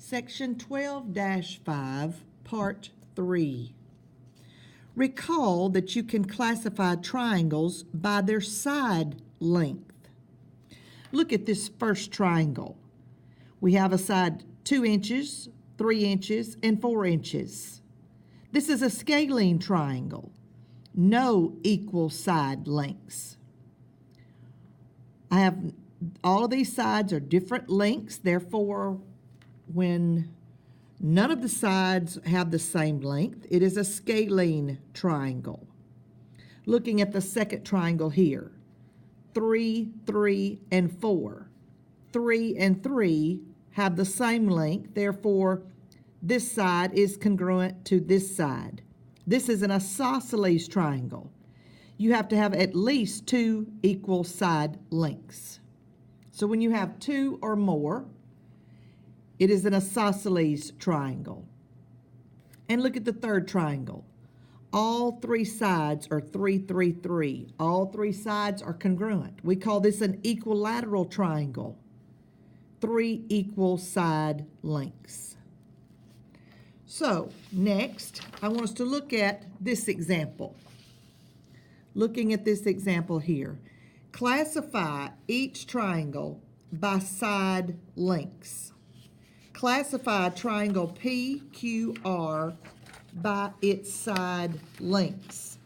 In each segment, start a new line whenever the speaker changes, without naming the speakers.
Section 12-5, Part 3. Recall that you can classify triangles by their side length. Look at this first triangle. We have a side 2 inches, 3 inches, and 4 inches. This is a scalene triangle. No equal side lengths. I have all of these sides are different lengths, therefore when none of the sides have the same length, it is a scalene triangle. Looking at the second triangle here, 3, 3, and 4. 3 and 3 have the same length, therefore this side is congruent to this side. This is an isosceles triangle. You have to have at least 2 equal side lengths. So when you have 2 or more, it is an isosceles triangle. And look at the third triangle. All 3 sides are 3, 3, 3. All 3 sides are congruent. We call this an equilateral triangle. 3 equal side lengths. So next, I want us to look at this example. Looking at this example here, classify each triangle by side lengths. Classify triangle PQR by its side lengths.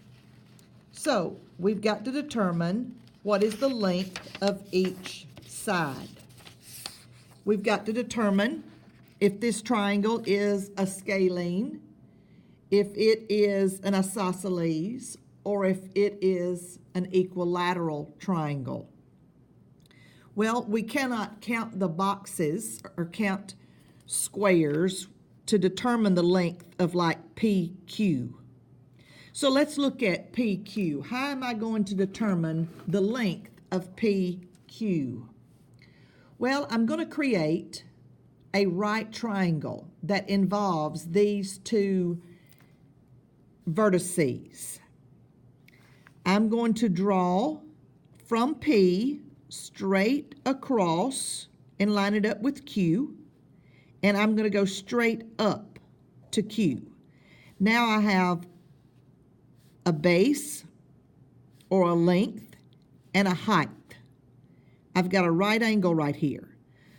So we've got to determine what is the length of each side. We've got to determine if this triangle is a scalene, if it is an isosceles, or if it is an equilateral triangle. Well, we cannot count the boxes or count squares to determine the length of like PQ. So let's look at PQ. How am I going to determine the length of PQ? Well, I'm going to create a right triangle that involves these 2 vertices. I'm going to draw from P straight across and line it up with Q, and I'm going to go straight up to Q. Now I have a base or a length and a height. I've got a right angle right here.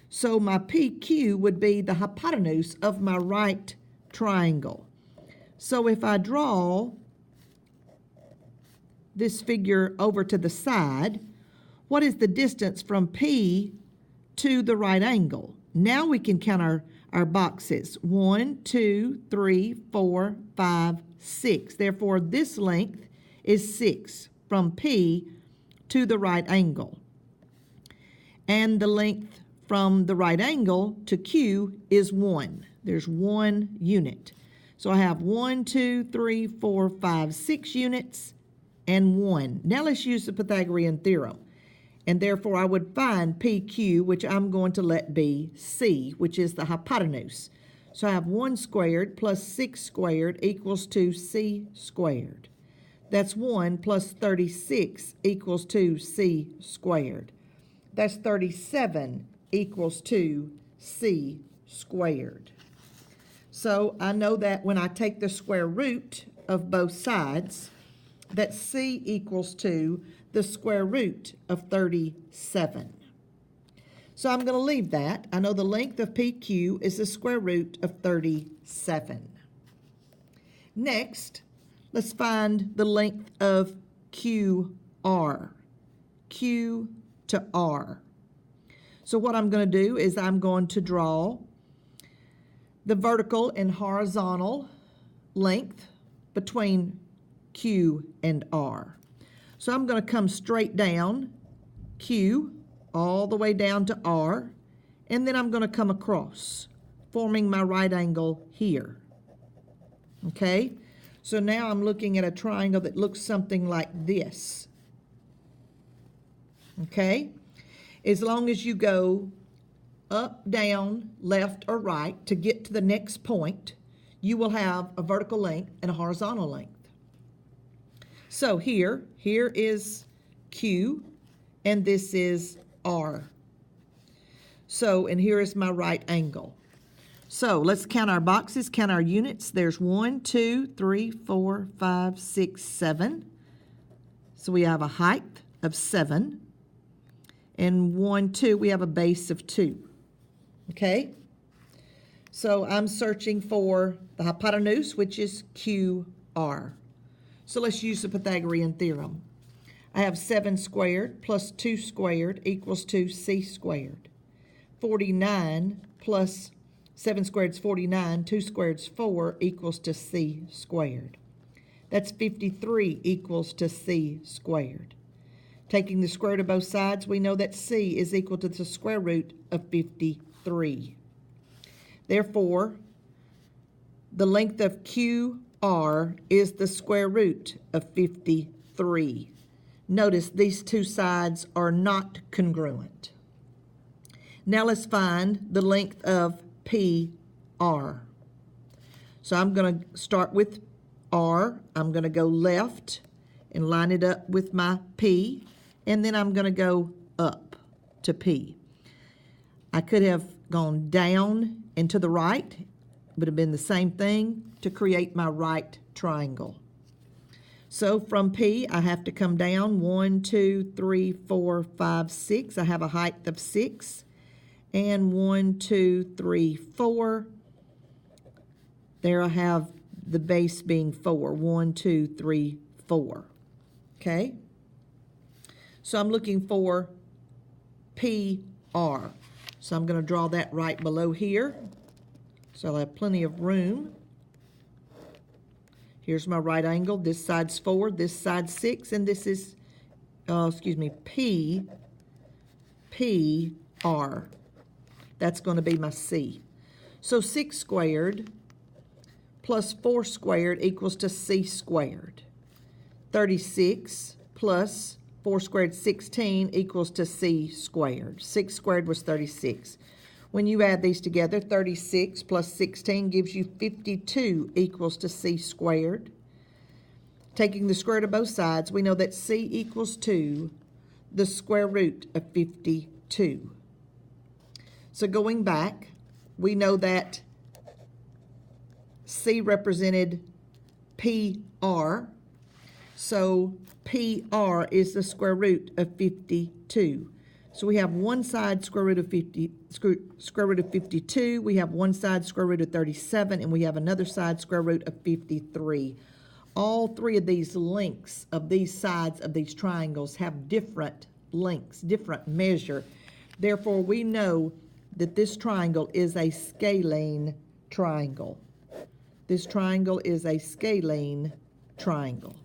So my PQ would be the hypotenuse of my right triangle. So if I draw this figure over to the side, what is the distance from P to the right angle? Now we can count our boxes. 1, 2, 3, 4, 5, 6. Therefore, this length is 6 from P to the right angle. And the length from the right angle to Q is 1. There's 1 unit. So I have 1, 2, 3, 4, 5, 6 units and 1. Now let's use the Pythagorean theorem. And therefore I would find PQ, which I'm going to let be C, which is the hypotenuse. So I have 1 squared plus 6 squared equals 2C squared. That's 1 plus 36 equals 2C squared. That's 37 equals 2C squared. So I know that when I take the square root of both sides, that C equals to the square root of 37. So I'm going to leave that. I know the length of PQ is the square root of 37. Next, let's find the length of QR. Q to R. So what I'm going to do is I'm going to draw the vertical and horizontal length between Q and R. So I'm going to come straight down Q all the way down to R, and then I'm going to come across, forming my right angle here. Okay? So now I'm looking at a triangle that looks something like this. Okay? As long as you go up, down, left, or right to get to the next point, you will have a vertical length and a horizontal length. So here is Q, and this is R. So, and here is my right angle. So let's count our boxes, count our units. There's 1, 2, 3, 4, 5, 6, 7. So we have a height of 7. And 1, 2, we have a base of 2. Okay? So I'm searching for the hypotenuse, which is QR. So let's use the Pythagorean theorem. I have 7 squared plus 2 squared equals to c squared. 49 plus 7 squared is 49, 2 squared is 4 equals to c squared. That's 53 equals to c squared. Taking the square root of both sides, we know that c is equal to the square root of 53. Therefore, the length of QR is the square root of 53. Notice these two sides are not congruent. Now let's find the length of PR. So I'm going to start with R. I'm going to go left and line it up with my P, and then I'm going to go up to P. I could have gone down and to the right, would have been the same thing to create my right triangle. So from P, I have to come down 1, 2, 3, 4, 5, 6. I have a height of 6. And 1, 2, 3, 4. There I have the base being 4. 1, 2, 3, 4. Okay? So I'm looking for PR. So I'm going to draw that right below here. So I'll have plenty of room. Here's my right angle. This side's 4, this side's 6, and this is, PR. That's going to be my C. So 6 squared plus 4 squared equals to c squared. 36 plus 4 squared, 16, equals to c squared. 6 squared was 36. When you add these together, 36 plus 16 gives you 52 equals to c squared. Taking the square root of both sides, we know that c equals to the square root of 52. So going back, we know that C represented PR. So PR is the square root of 52. So we have one side square root of 52, we have one side square root of 37, and we have another side square root of 53. All three of these lengths of these sides of these triangles have different lengths, different measure. Therefore, we know that this triangle is a scalene triangle. This triangle is a scalene triangle.